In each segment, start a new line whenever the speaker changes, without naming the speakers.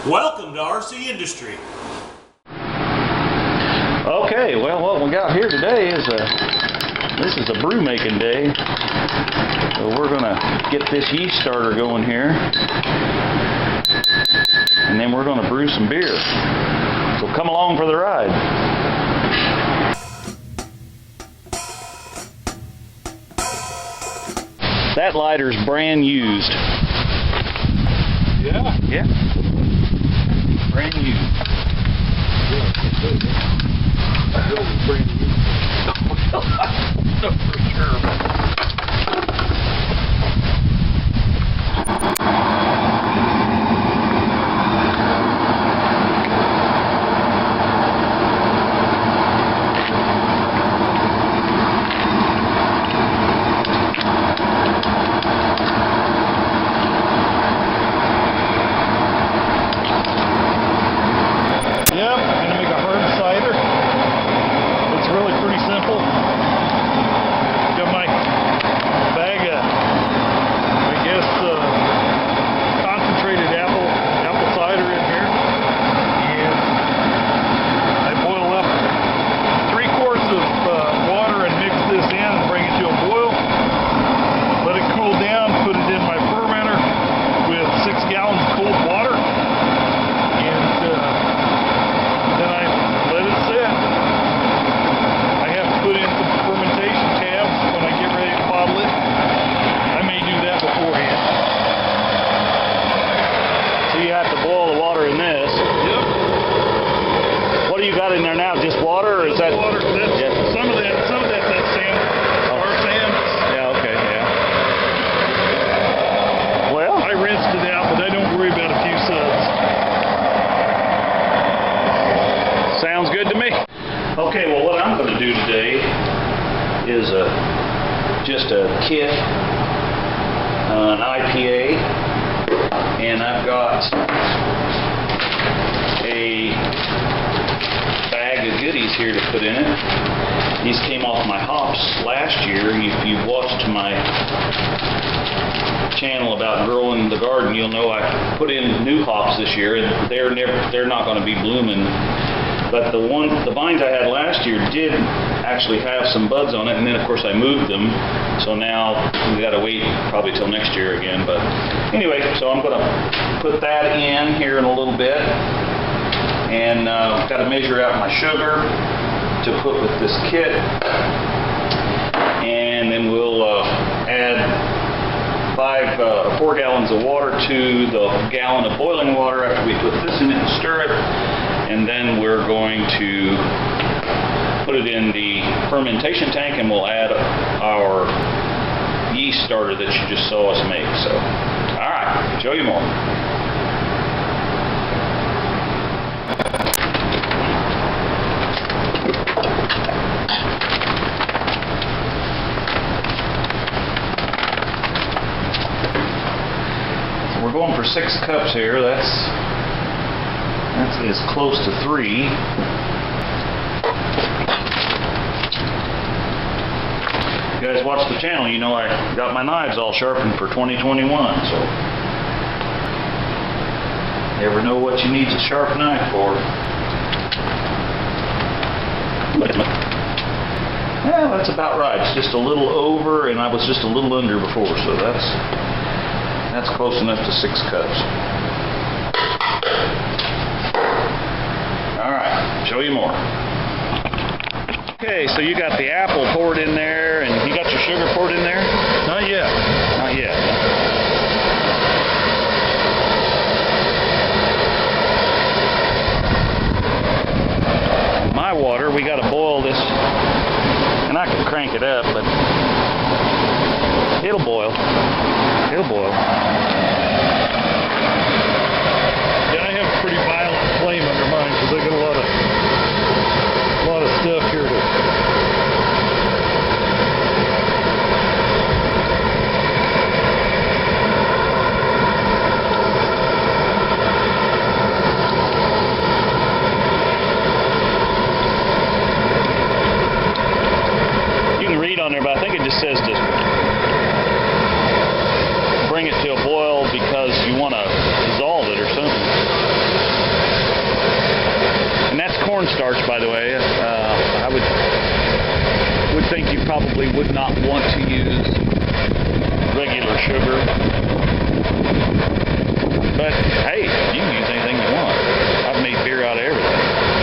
Welcome to RC Industry.
Okay, well, what we got here today is this is a brew making day. So we're gonna get this yeast starter going here, and then we're gonna brew some beer. So come along for the ride. That lighter's brand used.
Yeah?
Yeah. Brand used.
No, for sure. Yep, gonna make a hard cider. It's really pretty simple. Got my bag of, I guess, concentrated apple cider in here, and I boil up 3 quarts of water and mix this in and bring it to a boil. Let it cool down. Put it in my fermenter with 6 gallons of cold water, and then I let it sit. I have to put in some fermentation tabs when I get ready to bottle it. I may do that beforehand.
So you have to boil the water in this.
Yep.
What do you got in there now? Just water, or is that?
Water. That's,
Yeah.
Some of that's sand. Tar sand.
Yeah. Okay. Yeah. Well.
I rinsed it out, but I don't worry about a few suds.
Sounds good to me. Okay, well, what I'm going to do today is just a kit, an IPA, and I've got a bag of goodies here to put in it. These came off my hops last year. If you've watched my channel about growing the garden, you'll know I put in new hops this year, and they're not going to be blooming. But the vines I had last year did actually have some buds on it, and then of course I moved them. So now we got to wait probably till next year again. But anyway, so I'm going to put that in here in a little bit, and got to measure out my sugar to put with this kit, and then we'll add 4 gallons of water to the gallon of boiling water after we put this in it and stir it. And then we're going to put it in the fermentation tank, and we'll add our yeast starter that you just saw us make. So, all right, show you more. So we're going for 6 cups here. That's as close to 3. You guys watch the channel, you know I got my knives all sharpened for 2021, so never know what you need a sharp knife for. Yeah, that's about right. It's just a little over, and I was just a little under before, so that's close enough to 6 cups. Show you more. Okay, so you got the apple poured in there, and you got your sugar poured in there?
Not yet.
Not yet. My water, we got to boil this, and I can crank it up, but it'll boil. It'll boil.
Yeah, I have a pretty violent flame under mine because I got a lot of stuff here to.
You can read on there, but I think it just says to bring it to a boil would not want to use regular sugar. But hey, you can use anything you want. I've made beer out of everything.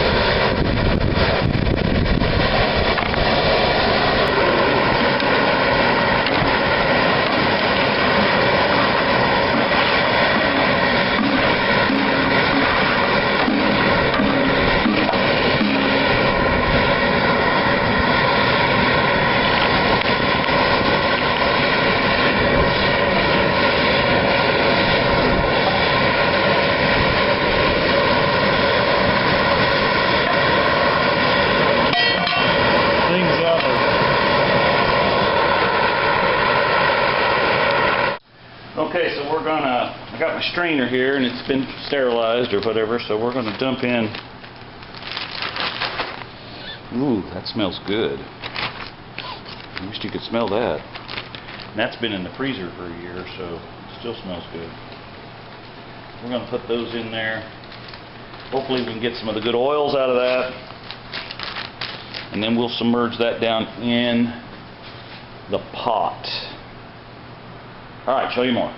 Okay, so we're gonna, I got my strainer here and it's been sterilized or whatever, so we're gonna dump in. Ooh, that smells good. I wish you could smell that. And that's been in the freezer for a year, so it still smells good. We're gonna put those in there. Hopefully we can get some of the good oils out of that. And then we'll submerge that down in the pot. All right, show you more.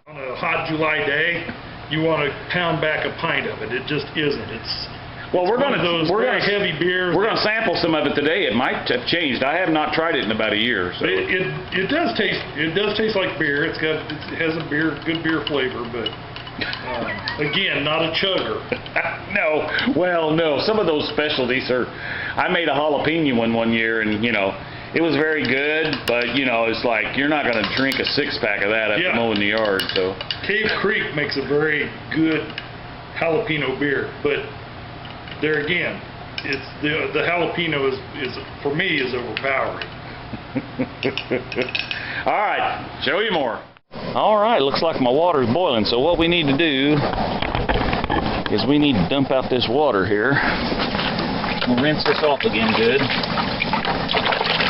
On a hot July day, you want to pound back a pint of it. It just isn't. It's
We're
one of those very
gonna
heavy beers.
We're gonna sample some of it today. It might have changed. I have not tried it in about a year. So
It does taste. It does taste like beer. It has a good beer flavor, but again, not a chugger.
No. Well, no. Some of those specialties are. I made a jalapeno one year, and it was very good, but it's like you're not going to drink a 6-pack of that after mowing the yard. So
Cave Creek makes a very good jalapeno beer, but there again, it's the jalapeno is for me is overpowering.
All right, show you more. All right, looks like my water's boiling. So what we need to do is we need to dump out this water here. We'll rinse this off again good.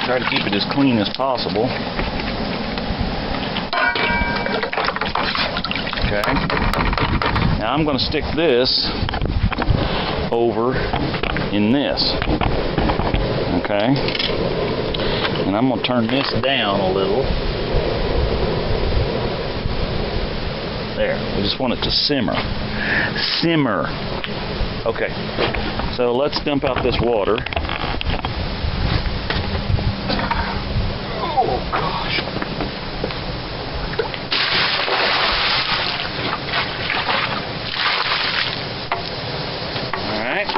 Try to keep it as clean as possible. Okay. Now I'm going to stick this over in this. Okay. And I'm going to turn this down a little. There. We just want it to simmer. Simmer. Okay. So let's dump out this water. Oh gosh. All right.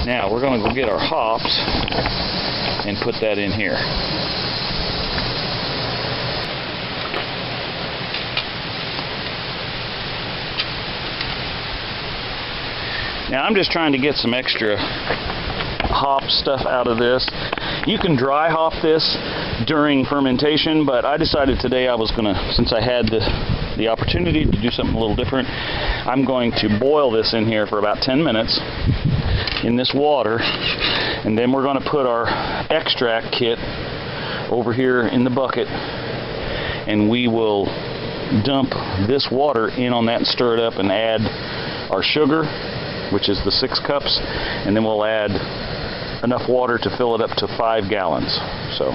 Now we're going to go get our hops and put that in here. Now I'm just trying to get some extra hop stuff out of this. You can dry hop this during fermentation, but I decided today I was gonna, since I had the opportunity to do something a little different, I'm going to boil this in here for about 10 minutes in this water, and then we're going to put our extract kit over here in the bucket, and we will dump this water in on that and stir it up and add our sugar, which is the 6 cups, and then we'll add enough water to fill it up to 5 gallons. So,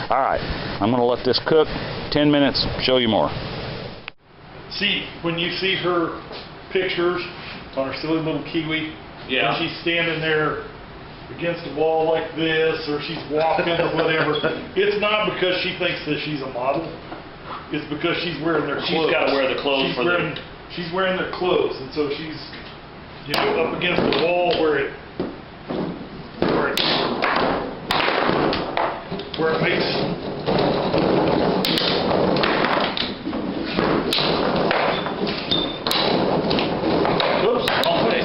all right, I'm going to let this cook 10 minutes, show you more.
See, when you see her pictures on her silly little kiwi,
Yeah.
when she's standing there against the wall like this, or she's walking or whatever, it's not because she thinks that she's a model. It's because she's wearing their clothes.
She's got to wear the clothes
She's wearing their clothes, and so she's up against the wall where it makes.
Oops, wrong way.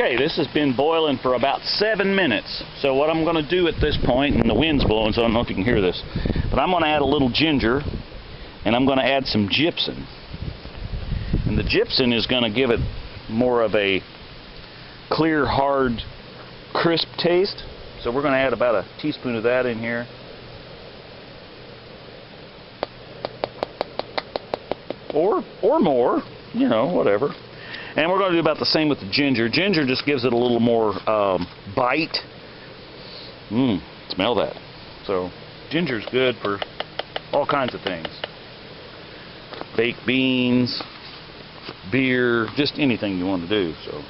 Okay, this has been boiling for about 7 minutes. So what I'm going to do at this point, and the wind's blowing, so I don't know if you can hear this, but I'm going to add a little ginger, and I'm going to add some gypsum. And the gypsum is going to give it more of a clear, hard, crisp taste. So we're going to add about a teaspoon of that in here. Or more, you know, whatever. And we're going to do about the same with the ginger. Ginger just gives it a little more bite. Smell that. So ginger's good for all kinds of things. Baked beans, beer, just anything you want to do. So,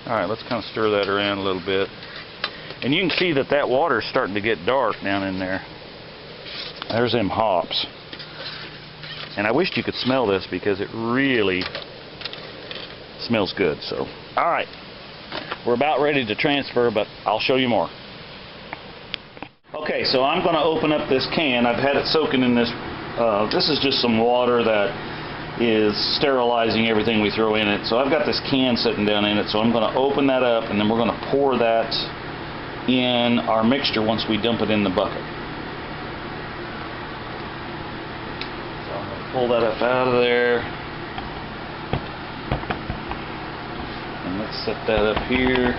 all right, let's kind of stir that around a little bit. And you can see that that water's starting to get dark down in there. There's them hops. And I wished you could smell this because it really smells good. So, all right, we're about ready to transfer, but I'll show you more. Okay, so I'm going to open up this can. I've had it soaking in this. This is just some water that is sterilizing everything we throw in it. So I've got this can sitting down in it. So I'm going to open that up, and then we're going to pour that in our mixture once we dump it in the bucket. Pull that up out of there, and let's set that up here.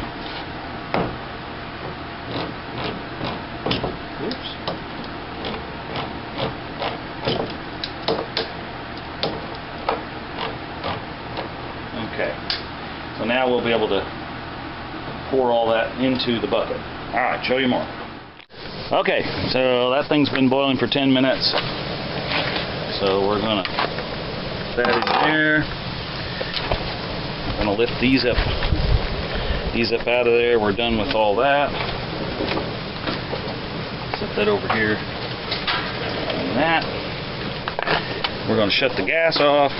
Oops. Okay, so now we'll be able to pour all that into the bucket. All right, show you more. Okay, so that thing's been boiling for 10 minutes. So we're going to put that in there. We're going to lift these up out of there. We're done with all that. Set that over here. And that. We're going to shut the gas off.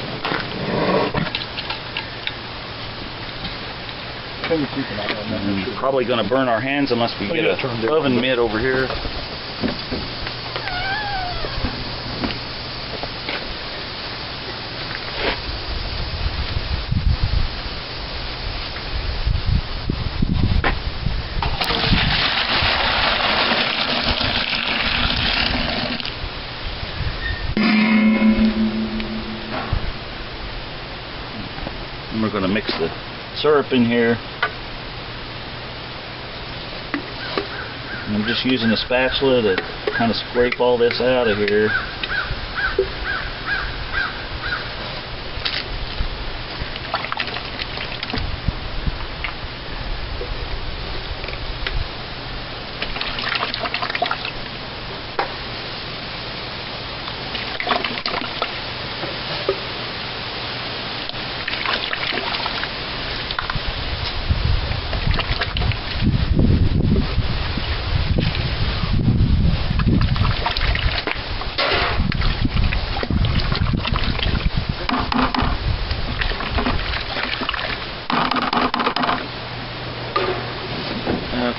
We're probably going to burn our hands unless we get an oven mitt over here. And we're going to mix the syrup in here. And I'm just using a spatula to kind of scrape all this out of here.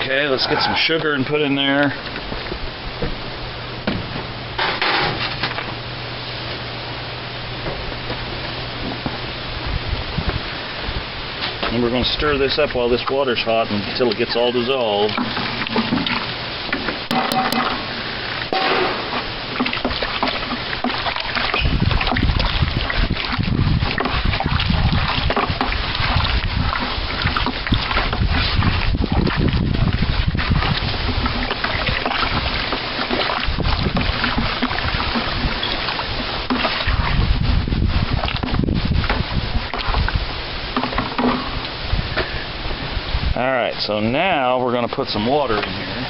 Okay, let's get some sugar and put in there. And we're going to stir this up while this water's hot until it gets all dissolved. Alright, so now we're going to put some water in here.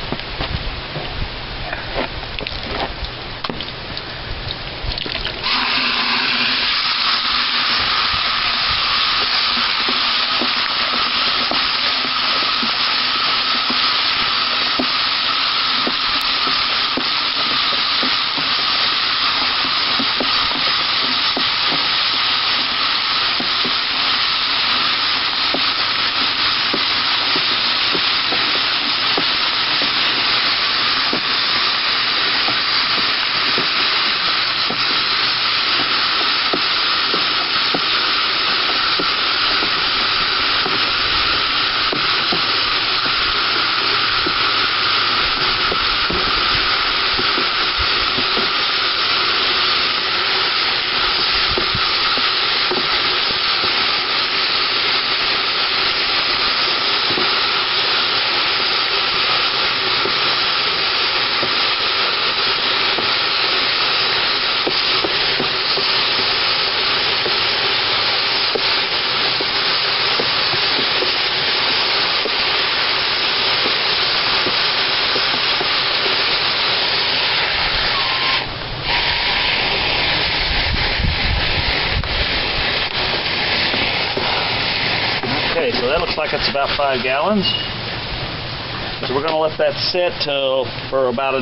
So that looks like it's about 5 gallons. So we're going to let that sit for about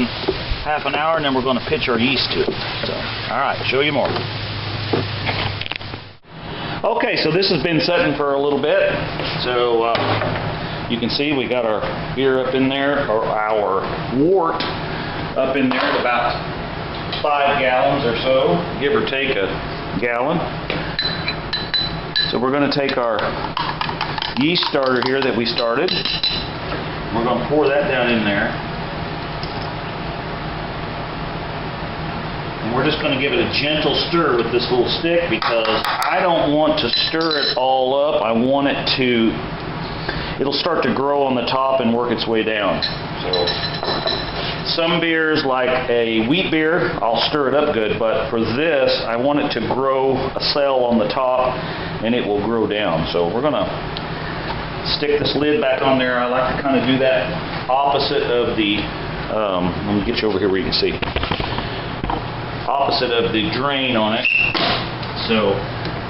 half an hour, and then we're going to pitch our yeast to it. So, all right, show you more. Okay, so this has been setting for a little bit. So you can see we got our beer up in there, or our wort up in there at about 5 gallons or so, give or take a gallon. So we're going to take our yeast starter here that we started. We're going to pour that down in there. And we're just going to give it a gentle stir with this little stick because I don't want to stir it all up. I want it to, it'll start to grow on the top and work its way down. So some beers, like a wheat beer, I'll stir it up good, but for this, I want it to grow a cell on the top and it will grow down. So we're going to stick this lid back on there. I like to kind of do that opposite of the, let me get you over here where you can see, opposite of the drain on it. So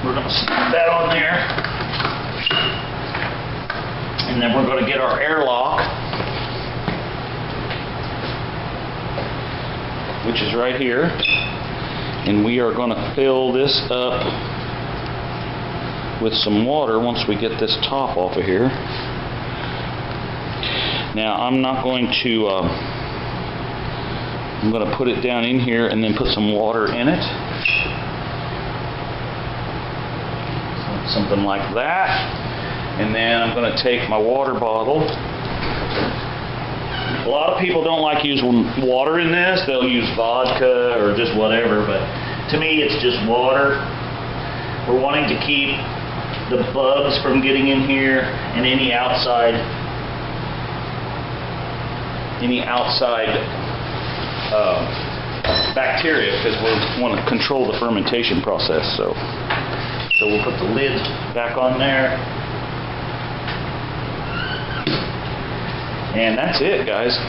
we're going to stick that on there, and then we're going to get our airlock, which is right here, and we are going to fill this up with some water once we get this top off of here. Now I'm not going to, I'm going to put it down in here and then put some water in it. Something like that. And then I'm going to take my water bottle. A lot of people don't like using water in this. They'll use vodka or just whatever, but to me it's just water. We're wanting to keep the bugs from getting in here and any outside bacteria, because we want to control the fermentation process. So we'll put the lid back on there, and that's it, guys.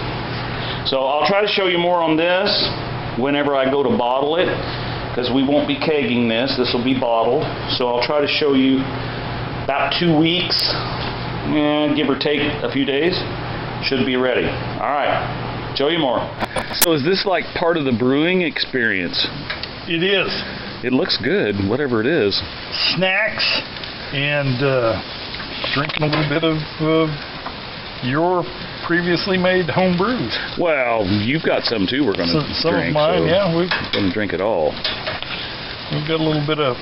So I'll try to show you more on this whenever I go to bottle it, because we won't be kegging this. This will be bottled. So I'll try to show you about 2 weeks, give or take a few days, should be ready. All right, show you more. So is this like part of the brewing experience?
It is.
It looks good, whatever it is.
Snacks and drinking a little bit of your previously made home brews.
Well, you've got some too we're going to drink.
Some of mine,
so
yeah. We're
going to drink it all.
We've got a little bit of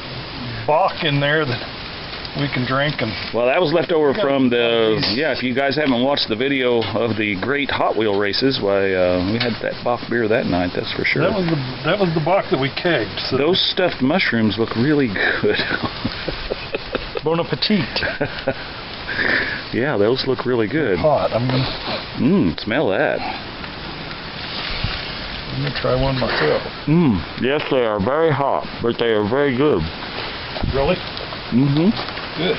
Bach in there that we can drink. And
well, that was left over from the, yeah, if you guys haven't watched the video of the great Hot Wheel races, why we had that Bach beer that night, that's for sure.
That was the Bach that we kegged. So.
Those stuffed mushrooms look really good.
Bon appetit.
Yeah, those look really good.
Hot. I'm gonna.
Smell that.
I'm gonna try one myself.
Yes, they are very hot, but they are very good.
Really? Good.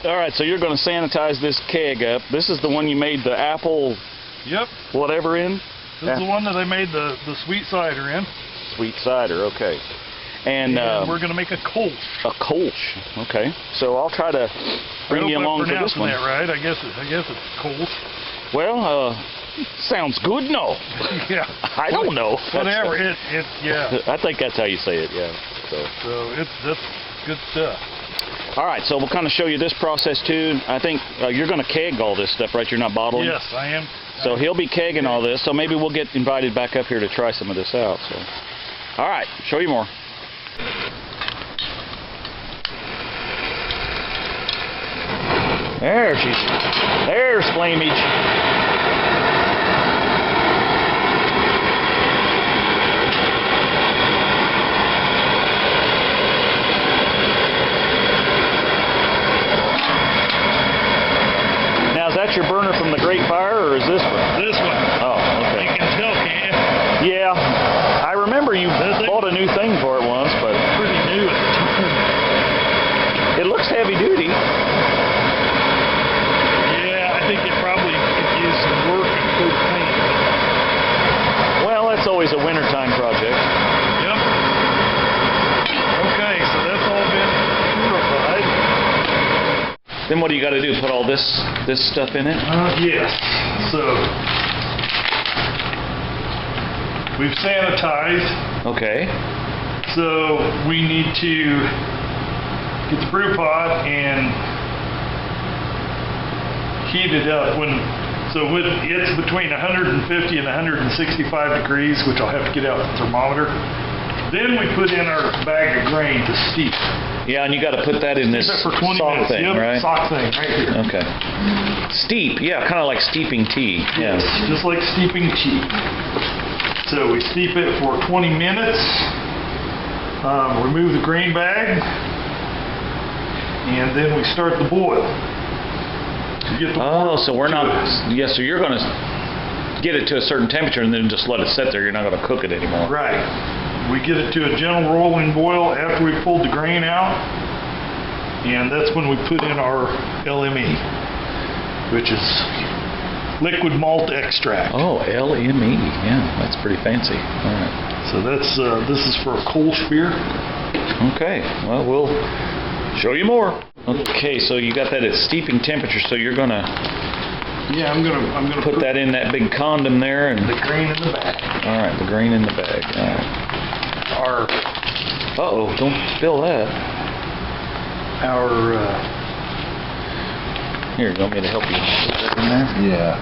All right, so you're going to sanitize this keg up. This is the one you made the apple.
Yep.
Whatever in.
This is the one that I made the sweet cider in.
Sweet cider, okay. And
we're going to make a Kolsch.
A Kolsch, okay. So I'll try to bring you along to this one.
That right? I guess it's Kolsch.
Well, sounds good, no?
Yeah.
I don't know.
Whatever. Yeah.
I think that's how you say it, yeah.
So that's good stuff.
All right, so we'll kind of show you this process too. I think you're going to keg all this stuff, right? You're not bottling?
Yes, I am.
So he'll be kegging all this, so maybe we'll get invited back up here to try some of this out. So, all right, show you more. There's flamage. Is that your burner from the Great Fire, or is this one?
This one.
Oh, okay.
You can tell, can't you?
Yeah. I remember you bought a new thing for it once, but...
Pretty new.
It looks heavy duty.
Yeah, I think it probably could use some work and good paint.
Well, that's always a wintertime project.
Yep. Okay, so that's all been purified.
Then what do you got to do? Put all this stuff in it?
Yes. So we've sanitized.
Okay.
So we need to get the brew pot and heat it up. It's between 150 and 165 degrees, which I'll have to get out the thermometer. Then we put in our bag of grain to steep.
Yeah, and you got to put that in this
For 20
sock
minutes.
thing,
Yep,
right?
sock thing right here.
Okay. Steep, yeah, kind of like steeping tea.
Yes,
Yeah.
just like steeping tea. So we steep it for 20 minutes. Remove the grain bag, and then we start the boil.
So we're not. Yeah, so you're going to get it to a certain temperature and then just let it sit there. You're not going to cook it anymore.
Right. We get it to a gentle rolling boil after we pulled the grain out, and that's when we put in our LME, which is liquid malt extract.
Oh, LME. Yeah, that's pretty fancy. All right.
So that's this is for a Kolsch beer.
Okay. Well, we'll show you more. Okay, so you got that at steeping temperature, so you're gonna
I'm gonna
put that in that big condom there, and
the grain in the bag.
all right, the grain in the bag. All right. Uh-oh, don't spill that. Here, you want me to help you put that in there?
Yeah.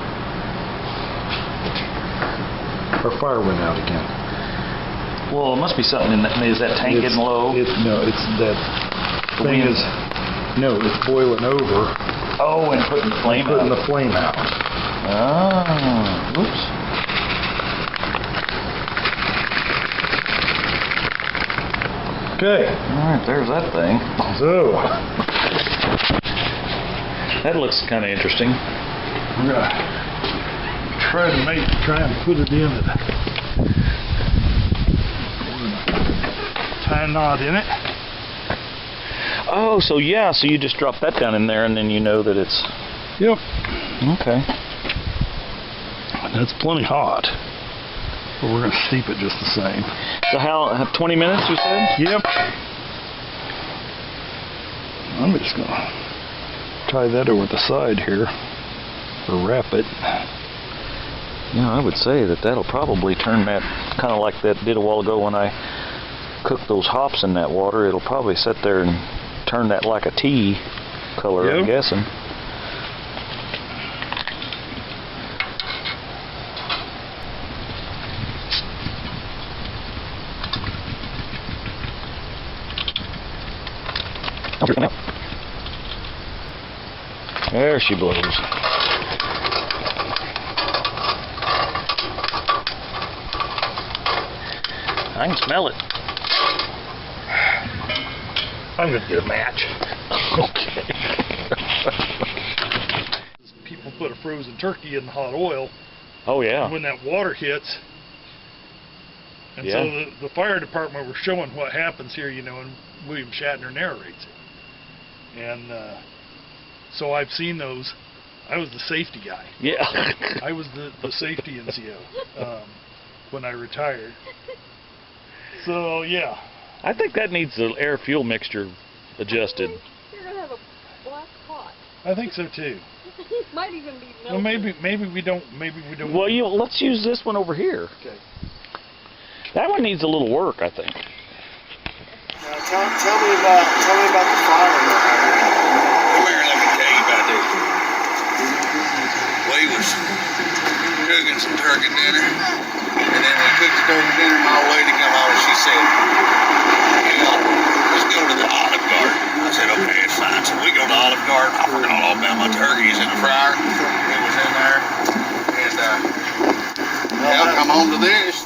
Our fire went out again.
Well, it must be something in that. Is that tank getting low?
It's that thing is. No, it's boiling over.
Oh, and putting the flame out.
Putting the flame out.
Ah, oops.
Okay.
All right, there's that thing.
So
That looks kind of interesting.
we're gonna try and put it in it. Tie a knot in it.
Oh, so yeah, so you just drop that down in there, and then you know that it's.
Yep.
Okay.
That's plenty hot. But we're gonna steep it just the same.
So how 20 minutes you said?
Yep. I'm just gonna tie that over the side here, or wrap it.
Yeah, I would say that'll probably turn that kind of like that did a while ago when I cooked those hops in that water. It'll probably sit there and turn that like a tea color,
Yep.
I'm guessing. There she blows. I can smell it.
I'm gonna get a match.
Okay.
People put a frozen turkey in the hot oil
Oh yeah.
when that water hits. And
Yeah.
so the fire department were showing what happens here, and William Shatner narrates it. And so I've seen those. I was the safety guy.
Yeah.
I was the safety NCO when I retired. So yeah.
I think that needs the air fuel mixture adjusted.
You're gonna have a black pot.
I think so too.
Might even be melted.
Well, maybe we don't.
Well, let's use this one over here.
Okay.
That one needs a little work, I think.
Now tell me about the fire.
Come here, let me tell you about this. We was cooking some turkey dinner, and then we cooked the turkey dinner. My old lady come over, she said, let's go to the Olive Garden. I said, okay, it's fine. So we go to Olive Garden. I forgot all about my turkeys in the fryer. It was in there, and now come on to this.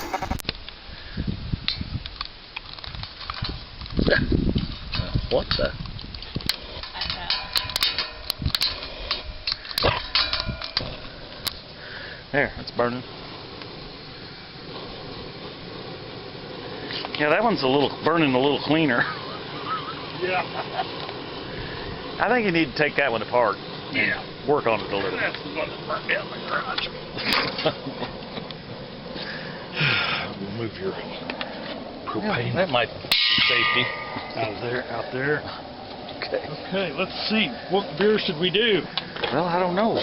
What the? There, it's burning. Yeah, that one's burning a little cleaner.
Yeah.
I think you need to take that one apart.
Yeah.
Work on it a little.
That's the one that burnt down my garage. We'll move your propane
That might be safety.
out there.
Okay.
Okay, let's see. What beer should we do?
Well, I don't know.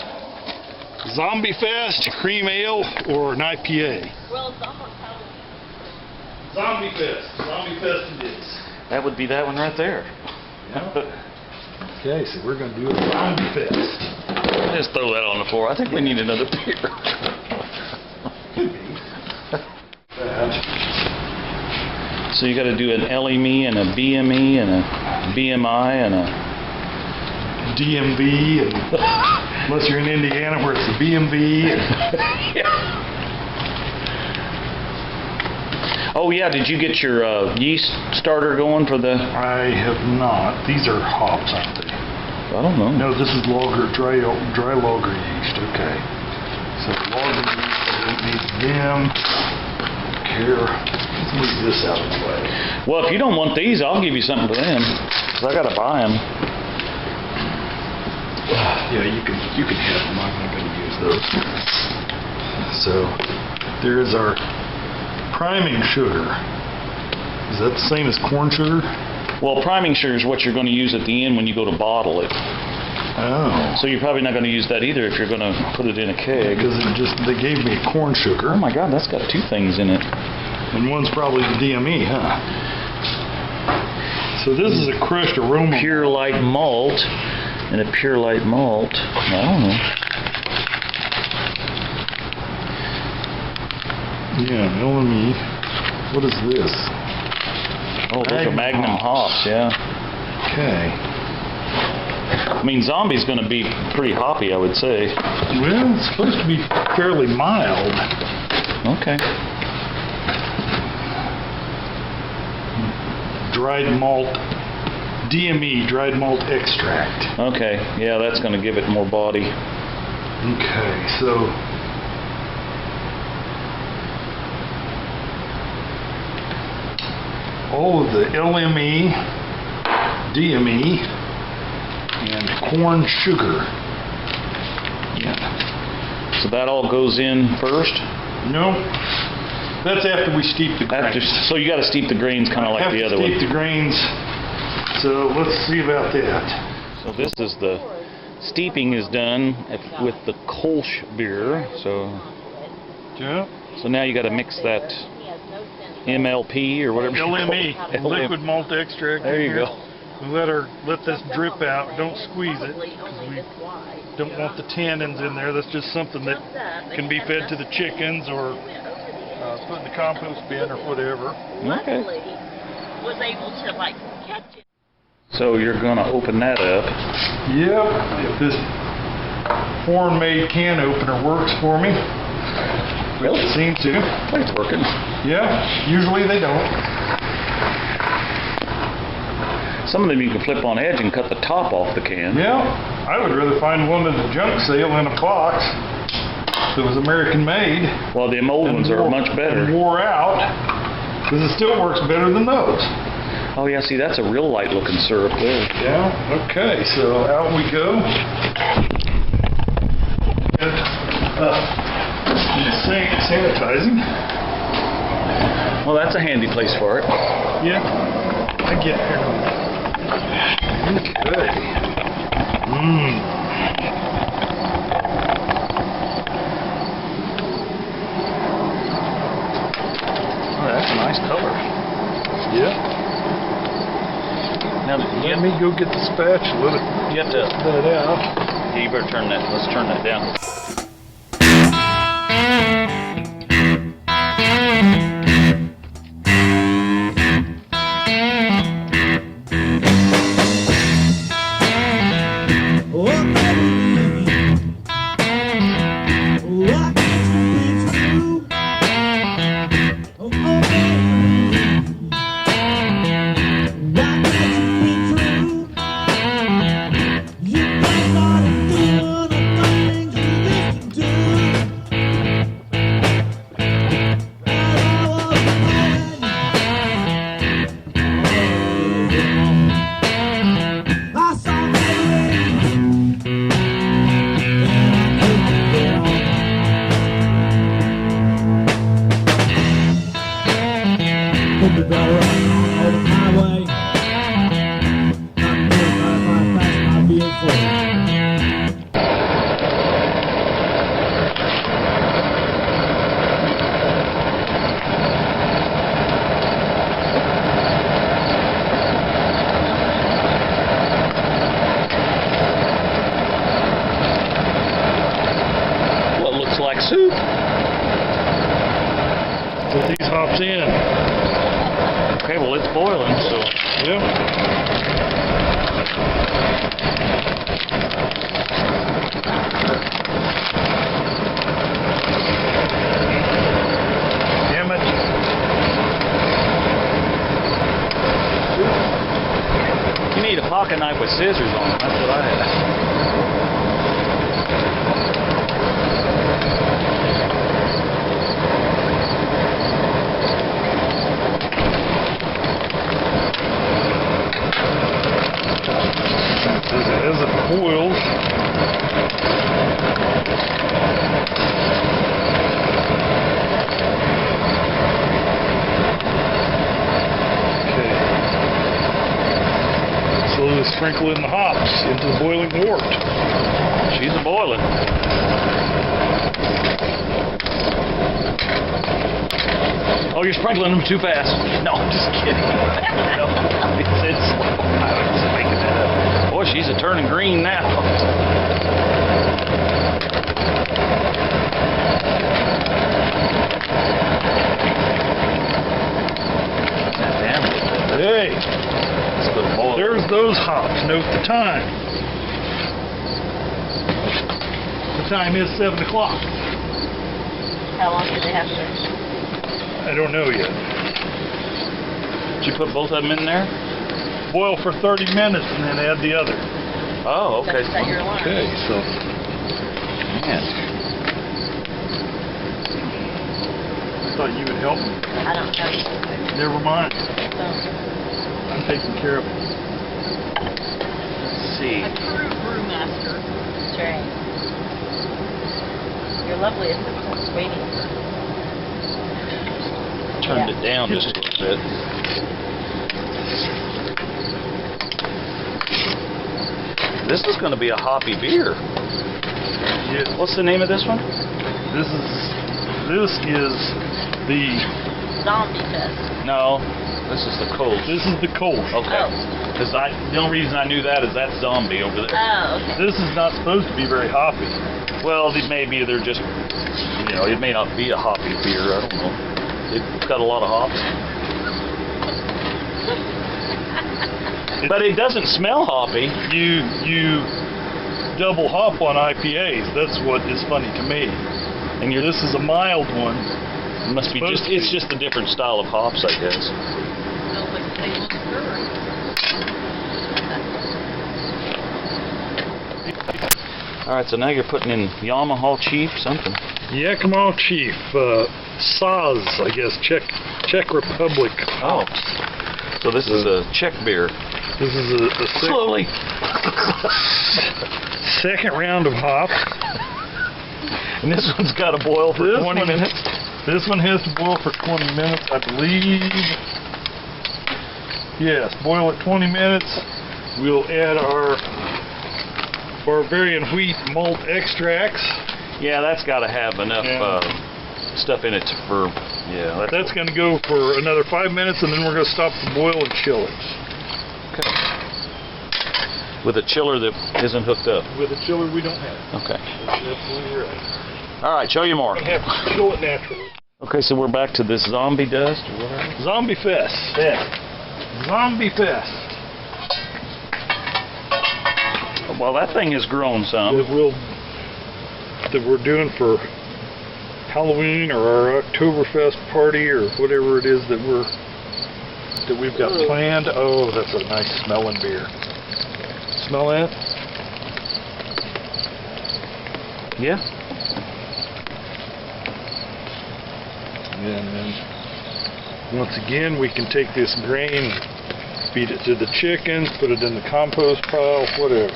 Zombie Fest, cream ale, or an IPA?
Well, someone told
Zombie Fest. Zombie Fest it is.
That would be that one right there.
Okay, so we're going to do a Zombie Fest.
Just throw that on the floor. I think we need another beer.
Could be. That.
So you got to do an LME and a BME and a BMI and a...
DMV, and unless you're in Indiana where it's the BMV.
Oh yeah, did you get your yeast starter going for the...
I have not. These are hops, aren't they?
I don't know.
No, this is lager, dry lager yeast. Okay. So lager yeast, I don't need them. Care. Let's move this out of the way.
Well, if you don't want these, I'll give you something for them. 'Cause I got to buy them.
Yeah, you can have them. I'm not going to use those. So there's our priming sugar. Is that the same as corn sugar?
Well, priming sugar is what you're going to use at the end when you go to bottle it.
Oh.
So you're probably not going to use that either if you're going to put it in a keg.
Because they gave me corn sugar.
Oh my God, that's got 2 things in it.
And one's probably the DME, huh? So this is a crushed aroma.
Pure light malt and a pure light malt. I don't know.
Yeah, LME. What is this?
Oh, those are Magnum hops, yeah.
Okay.
I mean, Zombie's going to be pretty hoppy, I would say.
Well, it's supposed to be fairly mild.
Okay.
Dried malt, DME, dried malt extract.
Okay, yeah, that's going to give it more body.
Okay, so all of the LME, DME, and corn sugar. Yeah.
So that all goes in first?
No, that's after we steep the grains.
So you got to steep the grains kind of like the other one.
Steep the grains. So let's see about that.
So this is the steeping is done with the Kolsch beer. So now you got to mix that MLP or whatever.
LME, liquid malt extract.
There you go.
Let this drip out. Don't squeeze it, because we don't want the tannins in there. That's just something that can be fed to the chickens or put in the compost bin or whatever.
Okay.
was able to like catch it.
So you're gonna open that up.
Yep. If this foreign-made can opener works for me.
Really?
It seems to.
It's working.
Yeah. Usually they don't.
Some of them you can flip on edge and cut the top off the can.
Yeah, I would rather find one at a junk sale in a box that was American made.
Well, the old ones are much better.
And wore out, because it still works better than those.
Oh yeah, see that's a real light looking syrup there.
Yeah, okay, so out we go. And, sanitizing.
Well, that's a handy place for it.
Yeah, I get there. Okay.
Oh, that's a nice color.
Yeah.
Now,
Let me go get the spatula.
you have to.
That out.
Yeah, you better turn that. Let's turn that down.
Put the door on the highway. Not
well, it's boiling, so.
Yeah. Damn it.
You need a pocket knife with scissors on it. That's what I had.
As it boils, okay. Slowly sprinkle in the hops into the boiling wort.
She's a boiling. Oh, you're sprinkling them too fast. No, I'm just kidding. No, it's I was just making that up. Boy, she's a turning green now. Damn it.
Hey,
Let's go to boil.
there's those hops. Note the time. The time is 7 o'clock.
How long do they have to?
I don't know yet.
Did you put both of them in there?
Boil for 30 minutes and then add the other.
Oh, okay.
Set your alarm.
Okay, so
Man.
I thought you would help me.
I don't know.
Never mind.
So,
I'm taking care of it.
Let's see.
a true brewmaster, Jay. Your lovely assistant's waiting for you.
Turned it down just a little bit. This is going to be a hoppy beer.
Yes.
What's the name of this one?
This is the
Zombie Fest.
No, this is the cold.
this is the cold.
Okay.
Oh.
Because the only reason I knew that is that's zombie over there.
Oh, okay.
This is not supposed to be very hoppy.
Well, maybe they're just, it may not be a hoppy beer. I don't know. It's got a lot of hops. But it doesn't smell hoppy.
You double hop on IPAs. That's what is funny to me.
And
This is a mild one.
it must be
supposed to
it's
be.
just a different style of hops, I guess.
Smells like stable brewery.
All right, so now you're putting in Yamaha Chief something.
Yakima Chief, Saz, I guess, Czech Republic.
Oh. So this is a Czech beer.
This is a
Slowly.
second round of hops.
And this one's got to boil for
This
20
one-
minutes.
This one has to boil for 20 minutes, I believe. Yes, boil it 20 minutes. We'll add our Bavarian wheat malt extracts.
Yeah, that's got to have enough
Yeah.
stuff in it for. Yeah,
That's going to go for another 5 minutes, and then we're going to stop the boil and chill it.
okay. With a chiller that isn't hooked up.
With a chiller we don't have.
Okay.
That's absolutely right.
All right, show you more.
We have to chill it naturally.
Okay, so we're back to this zombie dust or whatever.
Zombie Fest. Yeah. Zombie Fest.
Well, that thing has grown some.
That we're doing for Halloween or our Oktoberfest party or whatever it is that we've got planned. Oh, that's a nice smelling beer. Smell that?
Yeah.
And then once again we can take this grain, feed it to the chickens, put it in the compost pile, whatever.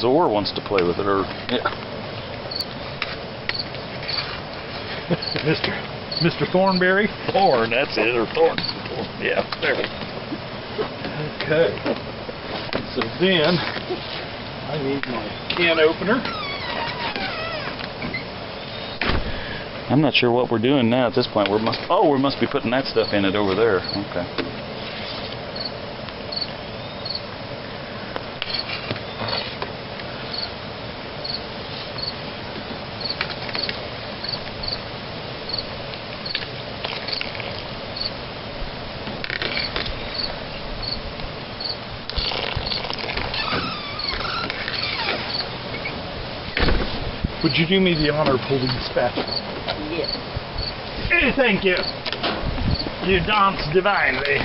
Zor wants to play with it, or yeah.
Mr. Thornberry.
Thorn, that's it, or Thorn. Yeah, there we go.
Okay. So then I need my can opener.
I'm not sure what we're doing now at this point. We must be putting that stuff in it over there. Okay.
Would you do me the honor of holding the spatula?
Yes.
Thank you. You dance divinely.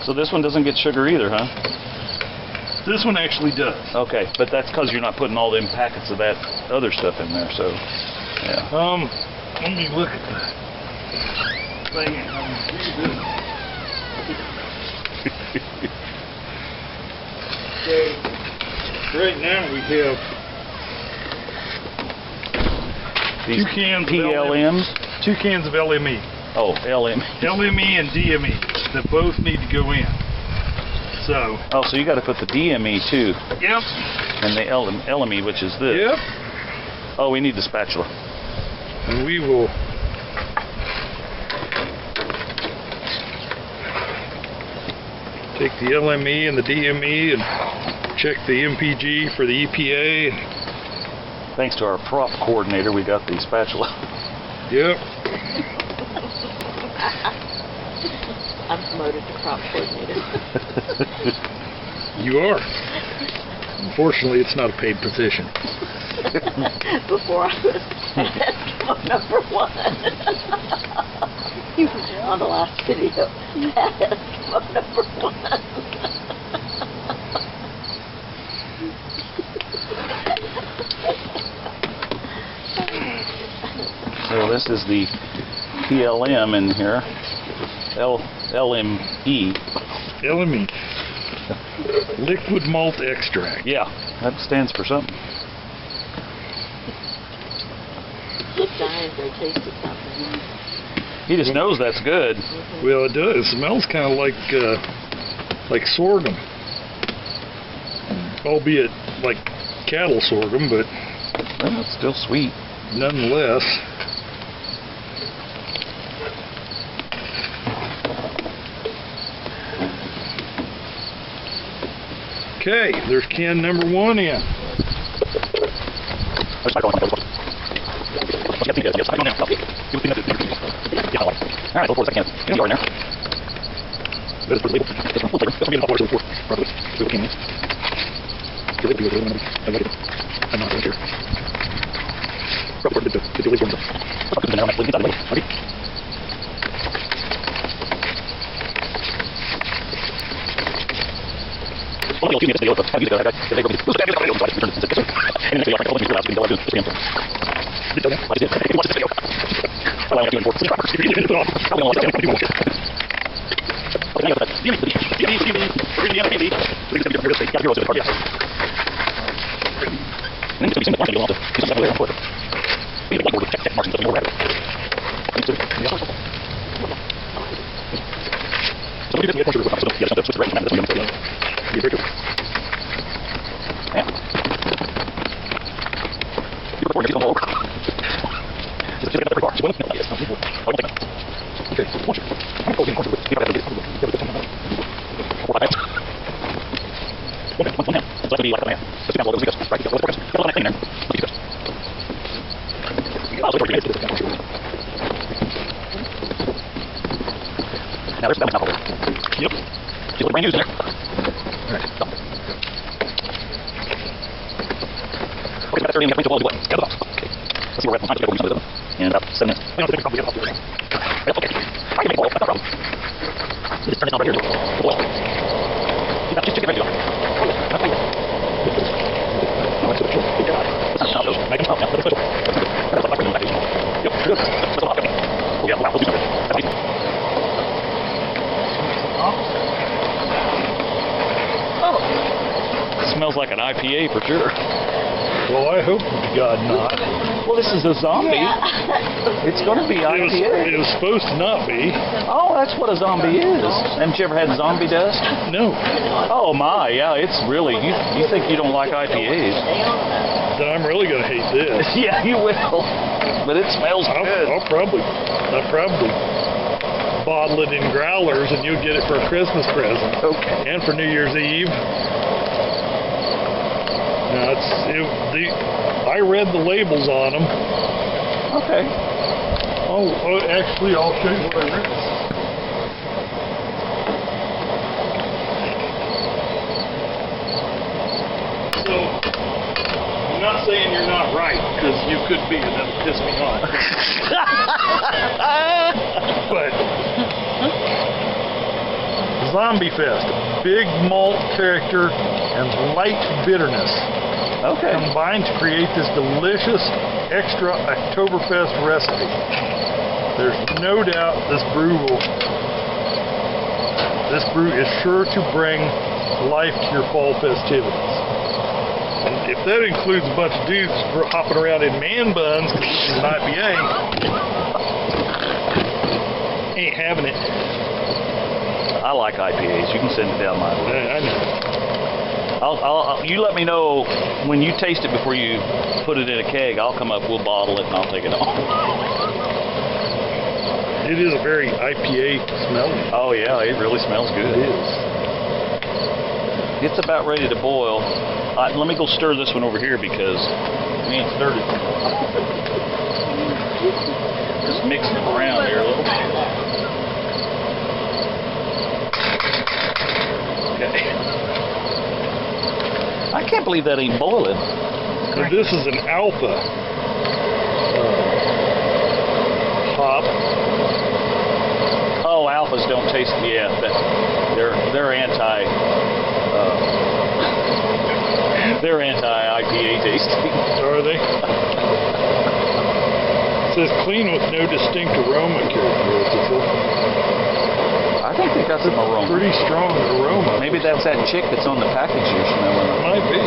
So this one doesn't get sugar either, huh?
This one actually does.
Okay, but that's because you're not putting all them packets of that other stuff in there, so, yeah.
Let me look at the thing. Okay. Right now we have
These
two cans of
PLMs?
2 cans of LME.
Oh, LM.
LME and DME that both need to go in. So.
Oh, so you got to put the DME too,
Yep.
and the LME, which is this.
Yep.
Oh, we need the spatula.
And we will take the LME and the DME and check the MPG for the EPA.
Thanks to our prop coordinator, we got the spatula.
Yep.
I'm promoted to crop coordinator.
You are. Unfortunately, it's not a paid position.
Before I was number 1. You were on the last video. Number 1.
So this is the PLM in here. LME.
LME. Liquid malt extract.
Yeah, that stands for something.
Look, dying for a taste of something.
He just knows that's good.
Well, it does. It smells kind of like sorghum, albeit like cattle sorghum, but
Well, it's still sweet.
nonetheless. Okay, there's can number 1 in.
Alright, go for a second. You are in there.
I'm not sure.
Now there's that one.
Yep.
See what brand new is in there.
Alright.
Okay, about 30 minutes, to all the way. Got the box. Okay. Let's see where we're at. We'll time to in about 7 minutes. Okay. I can make more. That's no problem. Just turn this on right here. Boil. Just get ready to go. That's fine. That's not those. Make them up. That's special. That's like back in. Yep. Good. That's a lot. Okay. Oh yeah. Wow. We'll do something. That's easy. Oh. Smells like an IPA for sure.
Well, I hope to God not.
Well, this is a zombie.
Yeah.
It's going to be IPA.
It was supposed to not be.
Oh, that's what a zombie is. Haven't you ever had zombie dust?
No.
Oh my, yeah, it's really, you think you don't like IPAs.
Then I'm really going to hate this.
Yeah, you will. But it smells good.
I'll probably bottle it in growlers and you'll get it for a Christmas present.
Okay.
And for New Year's Eve. No, I read the labels on them.
Okay.
Oh, actually, I'll show you what I read. So, I'm not saying you're not right, because you could be, and that'll piss me off. But, Zombie Fest, big malt character and light bitterness
Okay.
combined to create this delicious extra Oktoberfest recipe. There's no doubt this brew is sure to bring life to your fall festivities. And if that includes a bunch of dudes hopping around in man buns, 'cause this is an IPA, ain't having it.
I like IPAs. You can send it down my way.
I know.
You let me know when you taste it before you put it in a keg. I'll come up, we'll bottle it, and I'll take it off.
It is a very IPA smelling.
Oh yeah, it really smells good.
It is.
It's about ready to boil. Let me go stir this one over here because we ain't stirred it. Just mixing it around here a little. Okay. I can't believe that ain't boiling.
So this is an alpha hop.
Oh, alphas don't taste. Yeah, they're anti. They're anti-IPA tasting.
Are they? It says clean with no distinct aroma characteristics.
I think they got some aroma.
Pretty strong aroma.
Maybe that's that chick that's on the package you're smelling.
Might be.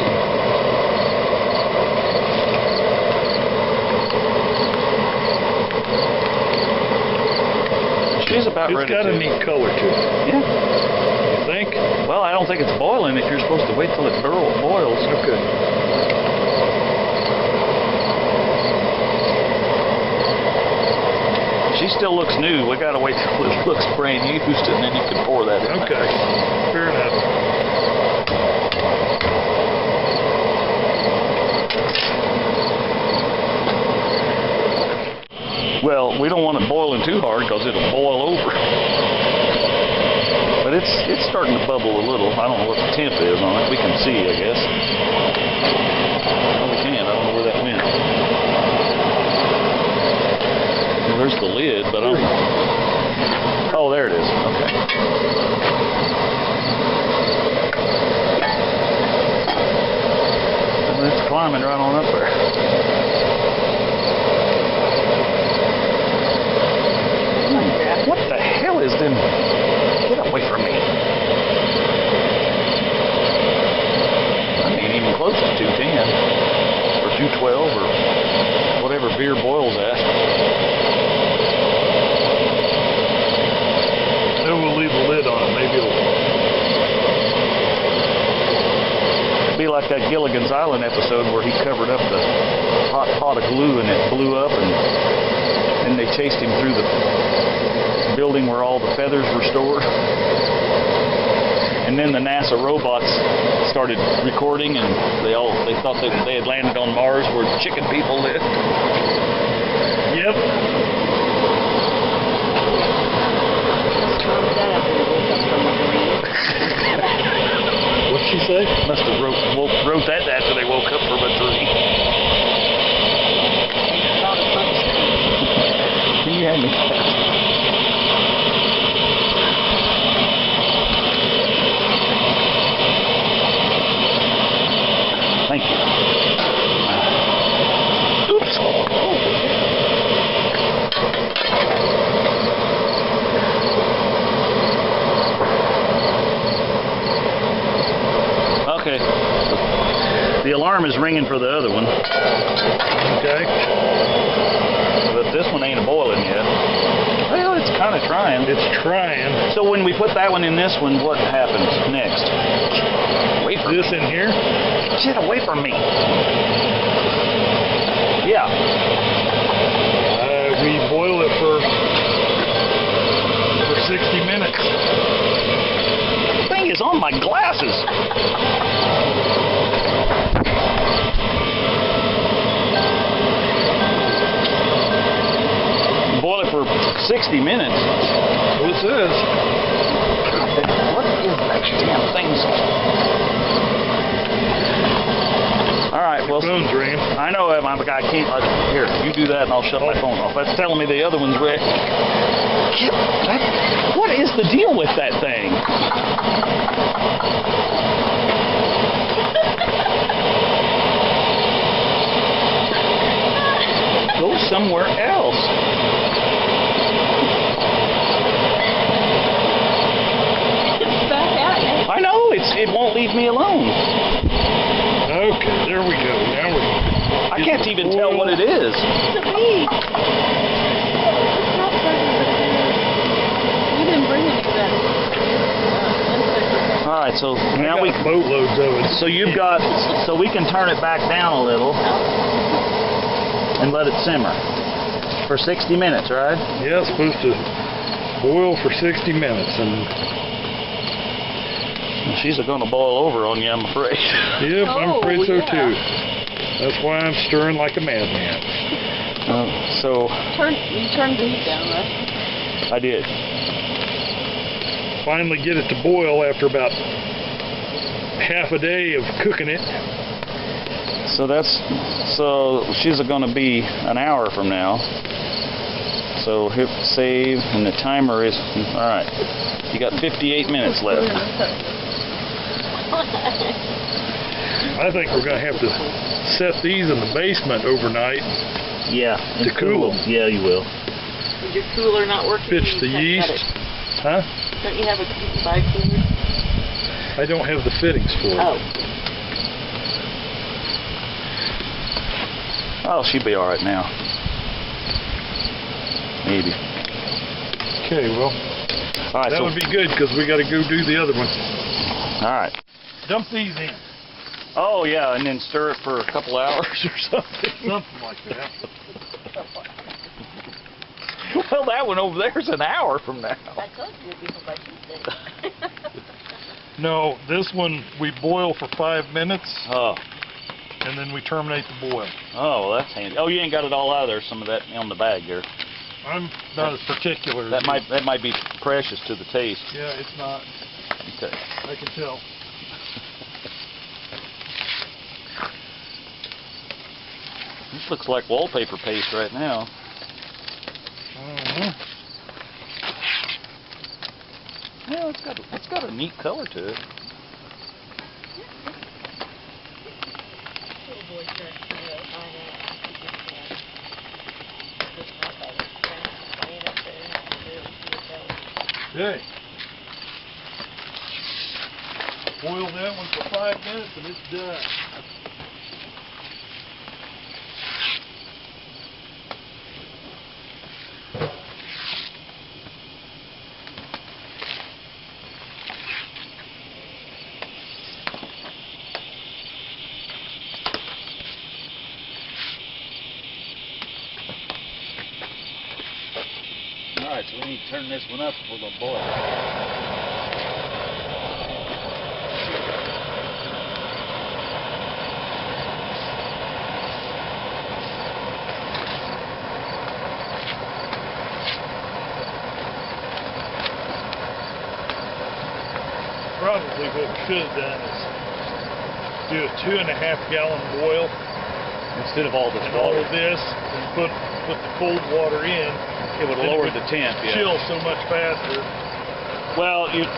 She's about
It's
ready
got
to.
a neat color to it.
Yeah.
You think?
Well, I don't think it's boiling if you're supposed to wait till it boils.
Okay.
She still looks new. We gotta wait till it looks brand used, and then you can pour that in.
Okay. Fair enough.
Well, we don't want it boiling too hard because it'll boil over. But it's starting to bubble a little. I don't know what the temp is on it. We can see, I guess. Well, we can. I don't know where that went. Well, there's the lid, but I'm... Oh, there it is. Okay. Well, it's climbing right on up there. What the hell is them? Get away from me. I ain't even close to 210 or 212 or whatever beer boils at.
Then we'll leave the lid on it. Maybe it'll
Be like that Gilligan's Island episode where he covered up the hot pot of glue and it blew up, and then they chased him through the building where all the feathers were stored. And then the NASA robots started recording, and they thought that they had landed on Mars where chicken people live.
Yep. What'd she say?
Must have wrote that after they woke up from a dream. Can you hand me that? Thank you. Oops. Okay. The alarm is ringing for the other one.
Okay.
But this one ain't boiling yet. Well, it's kind of trying.
It's trying.
So when we put that one in this one, what happens next? Wait for
This in here?
Get away from me. Yeah.
We boil it for 60 minutes.
The thing is on my glasses. 60 minutes.
So it says.
What is that damn thing? All right, well.
Phone's ringing.
I know I can't. Here, you do that and I'll shut my phone off. That's telling me the other one's ready. What is the deal with that thing? Go somewhere else.
It's back at it.
I know, it won't leave me alone.
Okay, there we go. Now we're.
I can't even tell what it is.
It's a bee. We didn't bring any of that.
All right, so now we.
Boatloads of it.
So you've got. So we can turn it back down a little and let it simmer for 60 minutes, right?
Yeah, it's supposed to boil for 60 minutes, and
She's going to boil over on you, I'm afraid.
yep, I'm afraid so
yeah.
too. That's why I'm stirring like a madman.
So
You turned the heat down, right?
I did.
Finally get it to boil after about half a day of cooking it.
So she's going to be an hour from now. So hit save, and the timer is all right. You got 58 minutes left.
I think we're going to have to set these in the basement overnight.
Yeah.
To cool 'em.
Yeah, you will.
Is your cooler not working?
Pitch the
You can't
yeast.
cut it.
Huh?
Don't you have a side cooler?
I don't have the fittings for it.
Oh.
Oh, she'll be all right now. Maybe.
Okay, well,
All right.
that would be good because we got to go do the other one.
All right.
Dump these in.
Oh yeah, and then stir it for a couple hours or something.
Something like that.
Well, that one over there's an hour from now.
I told you it'd be for by Tuesday.
No, this one we boil for 5 minutes
Oh.
and then we terminate the boil.
Oh, well, that's handy. Oh, you ain't got it all out of there. Some of that on the bag there.
I'm not as particular. as
That
you.
might be precious to the taste.
Yeah, it's not.
Okay.
I can tell.
This looks like wallpaper paste right now.
Uh-huh.
Yeah, it's got a neat color to it.
Okay. Boil that one for 5 minutes and it's done.
Alright, so we need to turn this one up before the boil.
Probably what we should have done is do a 2.5 gallon boil
Instead of all this
and all
water.
of this and put the cold water in.
It would
Then it
lower
would
the temp, yeah.
Chill so much faster.
Well, if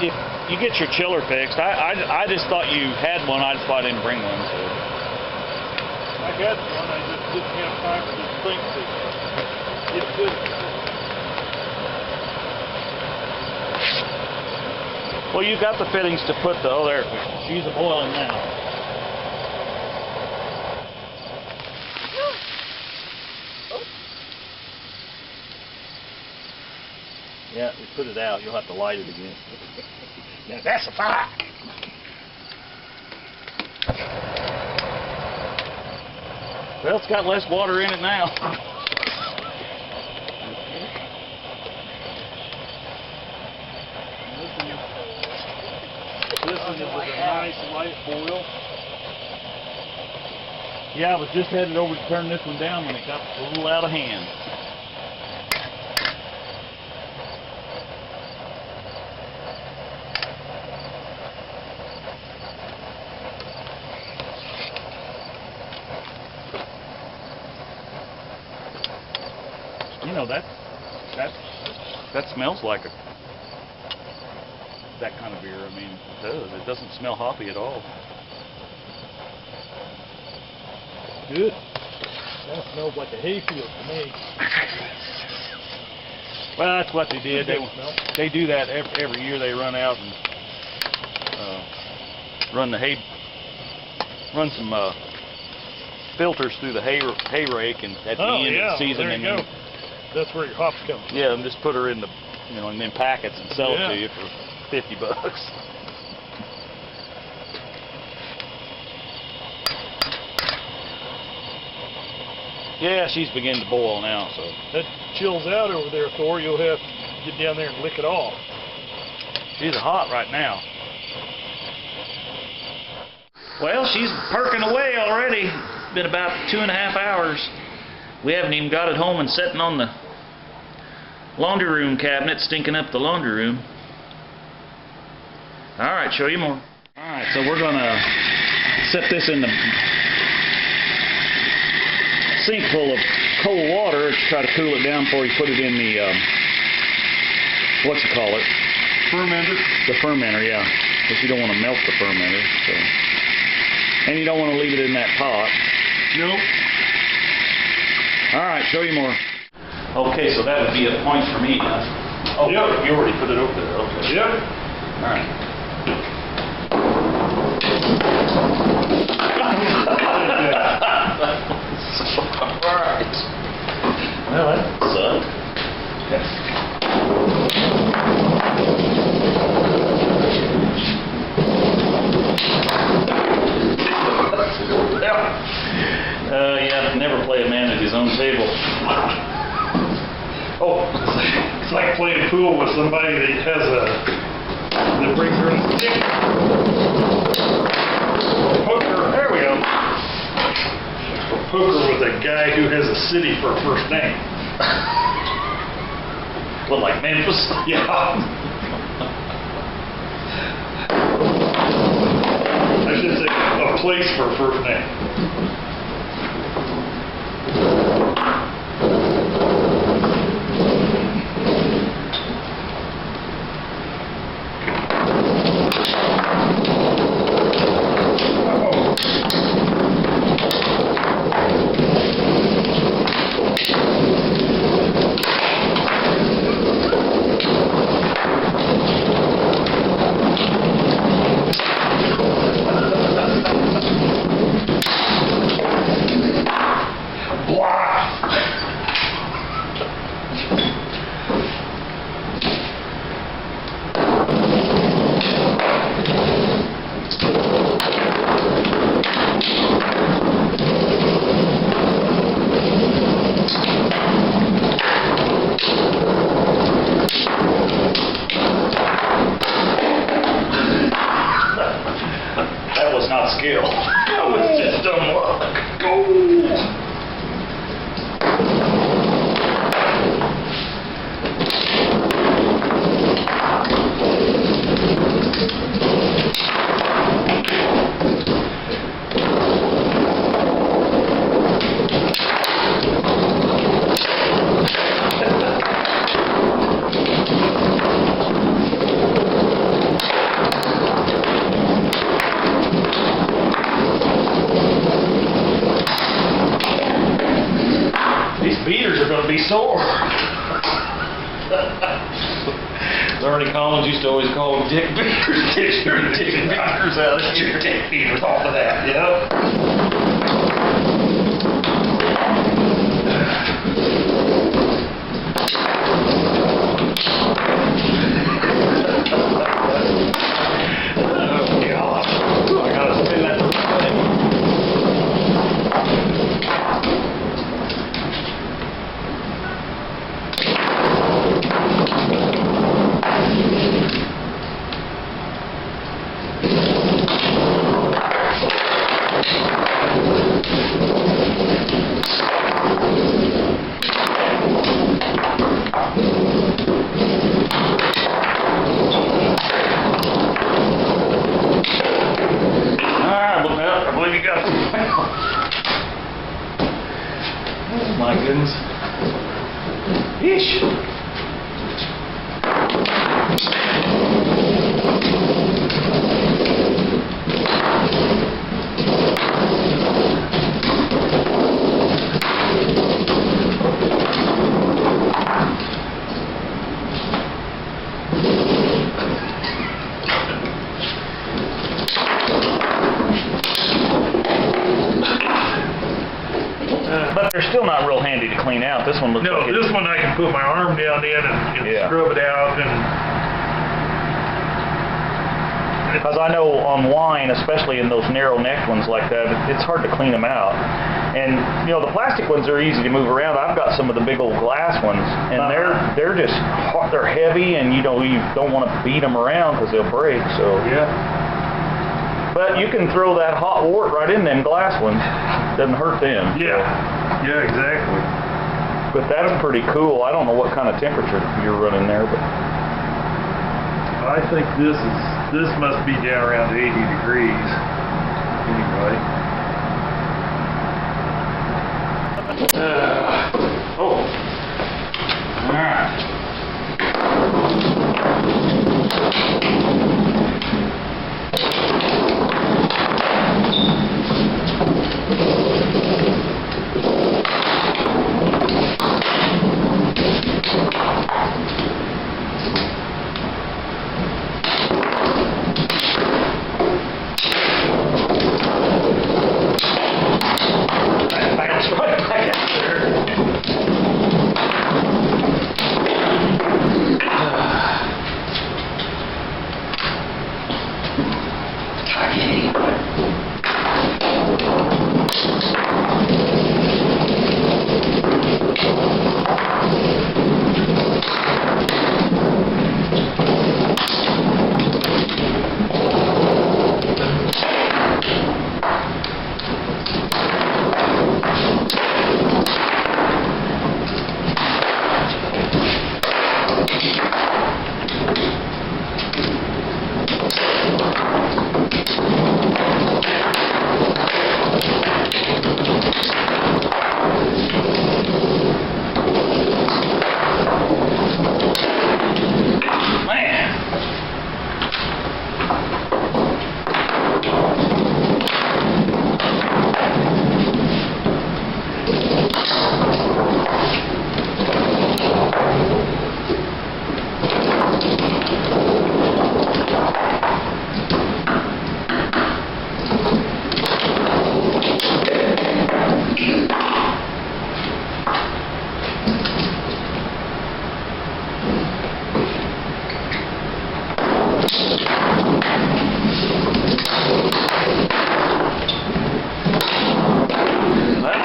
you get your chiller fixed, I just thought you had one. I just thought I didn't bring one. So.
I got one, I just didn't have time for this thing to get good.
Well, you got the fittings to put the. Oh, there. She's a boiling now. Yeah, we put it out. You'll have to light it again. Now that's a fire. Well, it's got less water in it now.
This one is a nice light boil.
Yeah, I was just headed over to turn this one down when it got a little out of hand. know, that smells like that kind of beer. I mean, it does. It doesn't smell hoppy at all.
Good. That smells like a hayfield to me.
Well, that's what they did. They do that every year. They run out and run some filters through the hay rake, and at the end of the season,
there you go. That's where your hops come from.
Yeah, and just put her in the, and then packets and sell it to you for $50. Yeah, she's beginning to boil now, so.
That chills out over there, Thor. You'll have to get down there and lick it off.
She's hot right now. Well, she's perking away already. It's been about 2.5 hours. We haven't even got it home and sitting on the laundry room cabinet, stinking up the laundry room. All right, show you more. All right, so we're gonna set this in the sink full of cold water to try to cool it down before you put it in the what you call it?
Fermenter.
The fermenter, yeah. Because you don't want to melt the fermenter, so. And you don't want to leave it in that pot.
Nope.
All right, show you more. Okay, so that would be a point for me, huh? Oh,
Yep.
You already put it over there. Okay.
Yep.
All right. All right. Well, that sucked. Yeah, never play a man at his own table.
Oh, it's like playing pool with somebody that that brings her in a stick. Poker, there we go. Poker with a guy who has a city for a first name.
What, like Memphis?
Yeah. I should say a place for a first name.
That was not skill. That was just dumb luck. Go! Be sore. Bernie Collins used to always call them dick beaters. Get your dick beaters out. Get your dick beaters off of that. Yep. Oh God! I gotta spin that thing. they're still not real handy to clean out. This one looks
No,
like
this one I can put my arm down in and
Yeah.
scrub it out and.
Because I know on wine, especially in those narrow-necked ones like that, it's hard to clean them out. And you know, the plastic ones are easy to move around. I've got some of the big old glass ones, and they're just they're heavy, and you don't want to beat them around because they'll break. So
Yeah.
but you can throw that hot wort right in them glass ones. Doesn't hurt them.
Yeah. Yeah, exactly.
But that's pretty cool. I don't know what kind of temperature you're running there, but
I think this must be down around 80 degrees. Anyway.
oh, all right. Bounce right back out there.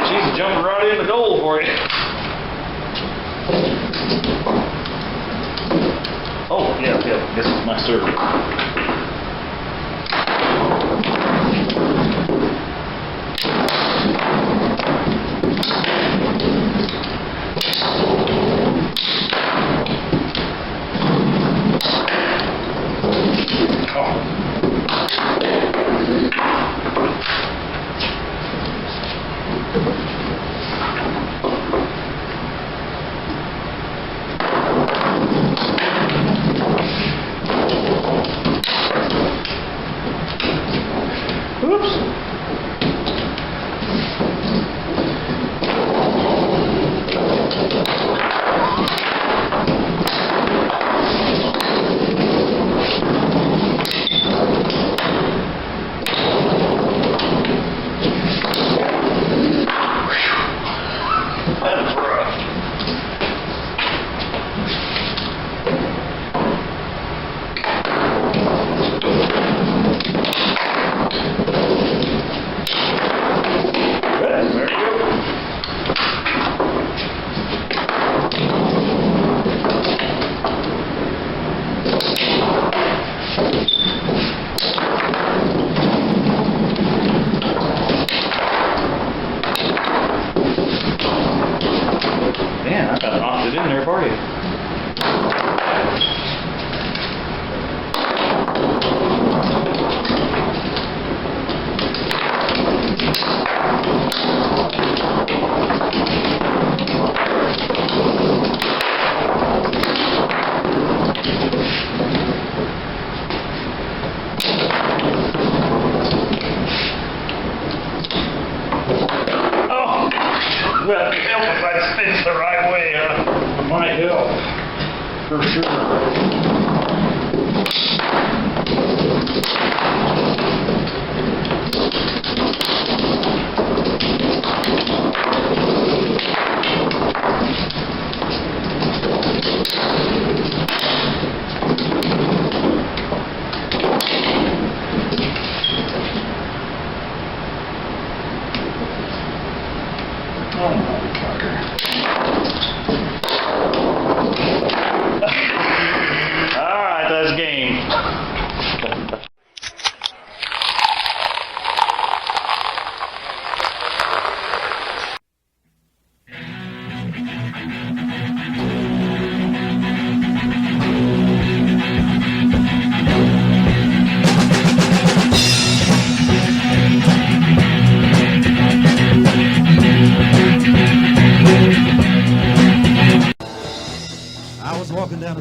She's jumping right in the goal for you. Oh, yeah, this is my server. Well, it helps if I spins the right way, might help, for sure.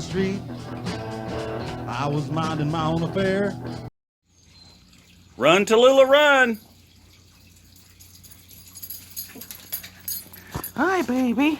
street. I was minding my own affair.
Run, Tallulah, run!
Hi, baby.